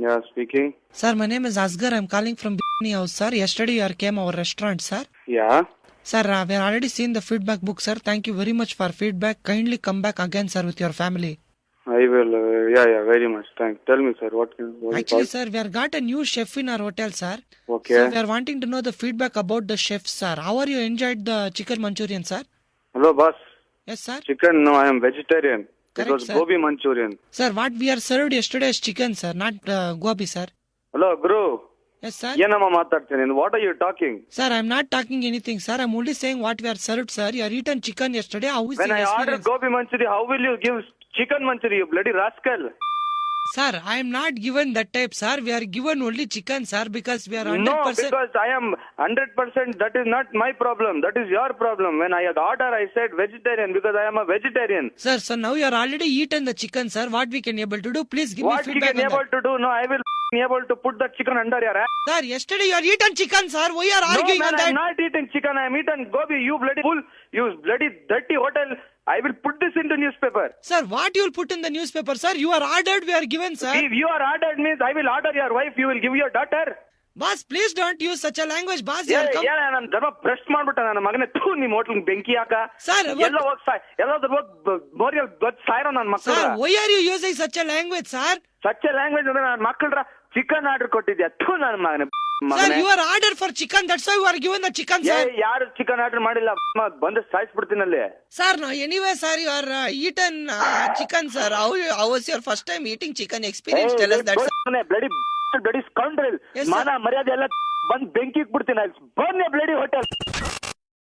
Yeah, speaking. Sir, my name is Asghar. I'm calling from Bikini House, sir. Yesterday you came our restaurant, sir. Yeah. Sir, we have already seen the feedback book, sir. Thank you very much for feedback. Kindly come back again, sir, with your family. I will. Yeah, very much. Thanks. Tell me, sir. What is Actually, sir, we have got a new chef in our hotel, sir. Okay. So we are wanting to know the feedback about the chef, sir. How are you enjoyed the chicken Manchurian, sir? Hello, boss. Yes, sir. Chicken? No, I am vegetarian. Correct, it was sir. gobi Manchurian. Sir, what we are served yesterday is chicken, sir, not gobi, sir. Hello, Guru. Yes, sir. ಏನಮ್ಮ ಮಾತಾಡ್ತೀನಿ? What are you talking? Sir, I'm not talking anything, sir. I'm only saying what we are served, sir. You are eaten chicken yesterday. How is When your I ordered experience? gobi manchuri, how will you give chicken manchuri, you bloody rascal? Sir, I am not given that type, sir. We are given only chicken, sir, because we are 100%. No, because I am 100%. That is not my problem. That is your problem. When I had order, I said vegetarian because I am a vegetarian. Sir, so now you are already eaten the chicken, sir. What we can able to do? Please give What me you feedback can on able that. to do? No, I will be able to put that chicken under your ass. Sir, yesterday you are eaten chicken, sir. Why you are No, arguing man, on I am that? not eating chicken. I am eating gobi. You bloody fool. You bloody dirty hotel. I will put this into newspaper. Sir, what you will put in the newspaper, sir? You are ordered, we are given, sir. If you are ordered means I will order your wife. You will give your daughter. Boss, please don't use such a language, boss. You Yeah, are come- yeah, ನಾನು ಧರ್ಮ ಭ್ರಷ್ಟ ಮಾಡ್ಬಿಟ್ಟ ನನ್ನ ಮಗನೇ ಥೂ ನಿಮ್ಮ hotel ಬೆಂಕಿ ಹಾಕ Sir, what- ಎಲ್ಲ ಹೋಗ್ ಸಾಯ್ ಎಲ್ಲಾದ್ರೂ ಹೋಗ್ ಮೋರಿಯಲ್ ಗೊತ್ತ ಸಾಯ್ರೋ ನನ್ನ ಮಕ್ಕಳ Sir, why are you using such a language, sir? Such language ಅಂದ್ರೆ ನನ್ನ ಮಕ್ಕಳ್ರ ಚಿಕನ್ ಆರ್ಡರ್ ಕೊಟ್ಟಿದ್ಯಾ ಥೂ ನನ್ನ ಮಗನೇ Sir, ಮಗನೇ you are ordered for chicken. That's why you are given the chicken, ಏ, sir. ಯಾರು ಚಿಕನ್ ಆರ್ಡರ್ ಮಾಡಿಲ್ಲ ಬಂದು ಸಾಯಿಸ್ಬಿಡ್ತೀನಲ್ಲಿ Sir, no, anyway, sir, you are eaten chicken, sir. How was your first time eating chicken experience? Tell us that, sir. Bloody bloody scoundrel Yes, sir. ಮಾನ ಮರ್ಯಾದೆ ಎಲ್ಲ ಬಂದ್ ಬೆಂಕಿ ಬಿಡ್ತೀನಿ ಬಂದ್ ಬ್ಲಡಿ ಹೋಟೆಲ್